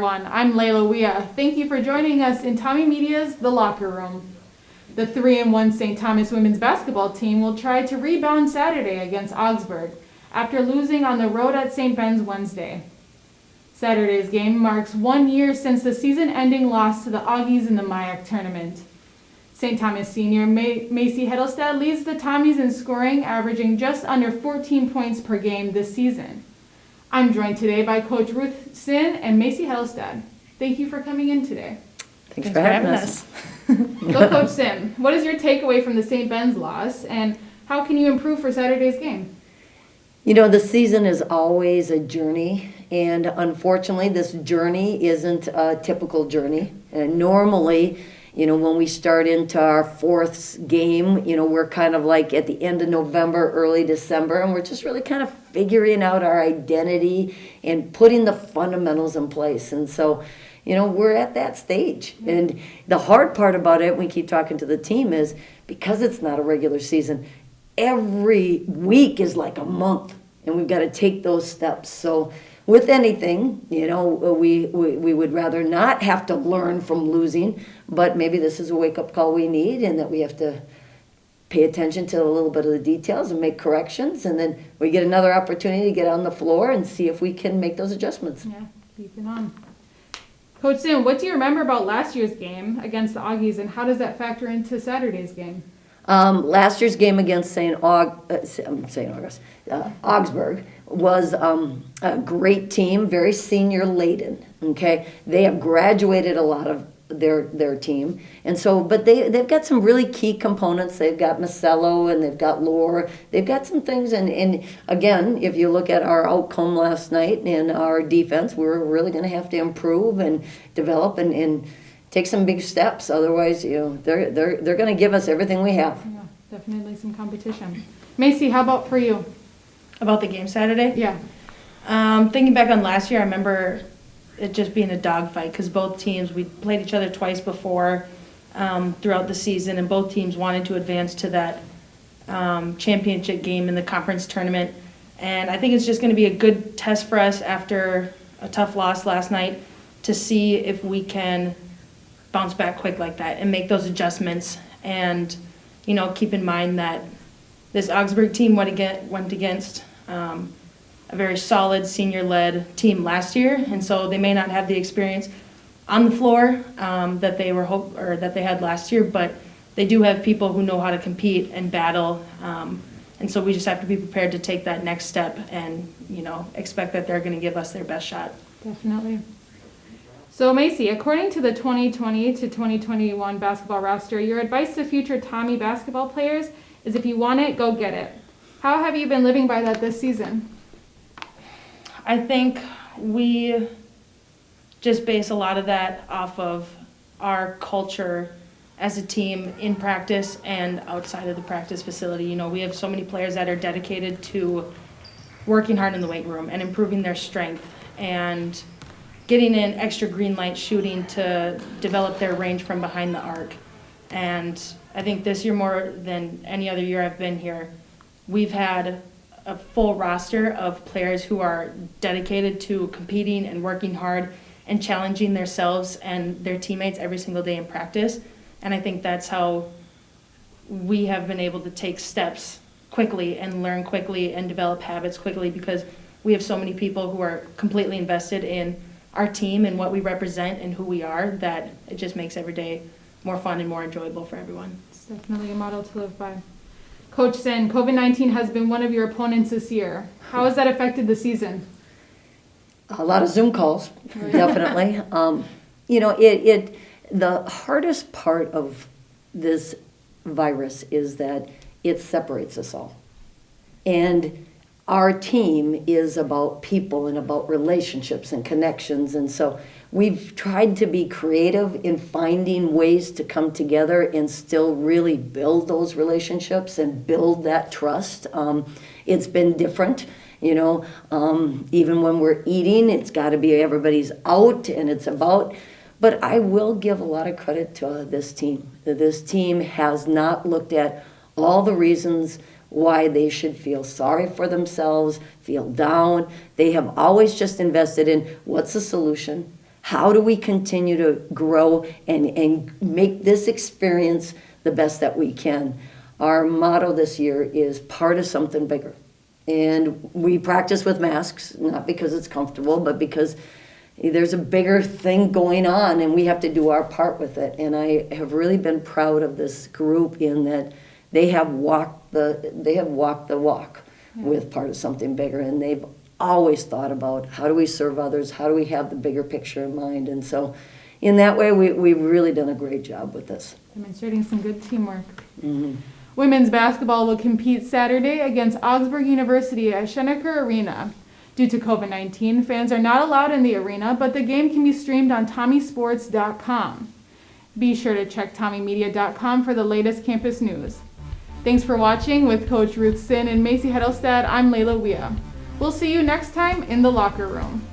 everyone. I'm Leila Weah. Thank you for joining us in TommieMedia's The Locker Room. The 3-1 St. Thomas women's basketball team will try to rebound Saturday against Augsburg after losing on the road at St. Ben's Wednesday. Saturday's game marks 1 year since the season-ending loss to the Augies in the MIAC tournament. St. Thomas senior Macy Hatlestad leads the Tommies in scoring, averaging just under 14 points per game this season. I'm joined today by Coach Ruth Sinn and Macy Hatlestad. Thank you for coming in today. Thanks for having us. So, Coach Sinn, what is your takeaway from the St. Ben's loss, and how can you improve for Saturday's game? You know, the season is always a journey, and unfortunately, this journey isn't a typical journey. And normally, you know, when we start into our fourth game, you know, we're kind of like at the end of November, early December, and we're just really kind of figuring out our identity and putting the fundamentals in place. And so, you know, we're at that stage. And the hard part about it, we keep talking to the team, is because it's not a regular season, every week is like a month, and we've got to take those steps. So with anything, you know, we would rather not have to learn from losing, but maybe this is a wake-up call we need, and that we have to pay attention to a little bit of the details and make corrections, and then we get another opportunity to get on the floor and see if we can make those adjustments. Yeah, keep it on. Coach Sinn, what do you remember about last year's game against the Augies, and how does that factor into Saturday's game? Last year's game against Augsburg was a great team, very senior laden. Okay, they have graduated a lot of their team, and so but they've got some really key components. They've got Marcelo and they've got Lore. They've got some things, and again, if you look at our outcome last night in our defense, we're really going to have to improve and develop and take some big steps. Otherwise, you know, they're going to give us everything we have. Yeah, definitely some competition. Macy, how about for you? About the game Saturday? Yeah. Thinking back on last year, I remember it just being a dogfight because both teams, we played each other twice before throughout the season, and both teams wanted to advance to that championship game in the conference tournament. And I think it's just going to be a good test for us after a tough loss last night to see if we can bounce back quick like that and make those adjustments. And, you know, keep in mind that this Augsburg team went against a very solid senior-led team last year, and so they may not have the experience on the floor that they had last year, but they do have people who know how to compete and battle, and so we just have to be prepared to take that next step and, you know, expect that they're going to give us their best shot. Definitely. So, Macy, according to the 2020 to 2021 basketball roster, your advice to future Tommy basketball players is if you want it, go get it. How have you been living by that this season? I think we just base a lot of that off of our culture as a team in practice and outside of the practice facility. You know, we have so many players that are dedicated to working hard in the weight room and improving their strength and getting in extra green light shooting to develop their range from behind the arc. And I think this year, more than any other year I've been here, we've had a full roster of players who are dedicated to competing and working hard and challenging themselves and their teammates every single day in practice. And I think that's how we have been able to take steps quickly and learn quickly and develop habits quickly, because we have so many people who are completely invested in our team and what we represent and who we are, that it just makes every day more fun and more enjoyable for everyone. It's definitely a model to live by. Coach Sinn, COVID-19 has been one of your opponents this year. How has that affected the season? A lot of Zoom calls, definitely. You know, the hardest part of this virus is that it separates us all. And our team is about people and about relationships and connections, and so we've tried to be creative in finding ways to come together and still really build those relationships and build that trust. It's been different, you know, even when we're eating, it's got to be everybody's out and it's about. But I will give a lot of credit to this team. This team has not looked at all the reasons why they should feel sorry for themselves, feel down. They have always just invested in what's the solution, How do we continue to grow and make this experience the best that we can? Our motto this year is part of something bigger. And we practice with masks, not because it's comfortable, but because there's a bigger thing going on and we have to do our part with it. And I have really been proud of this group in that they have walked the walk with part of something bigger. And they've always thought about how do we serve others, how do we have the bigger picture in mind. And so in that way, we've really done a great job with this. Demonstrating some good teamwork. Mm-hmm. Women's basketball will compete Saturday against Augsburg University at Schenecker Arena. Due to COVID-19, fans are not allowed in the arena, but the game can be streamed on TommieSports.com. Be sure to check TommieMedia.com for the latest campus news. Thanks for watching. With Coach Ruth Sinn and Macy Hatlestad, I'm Leila Weah. We'll see you next time in the locker room.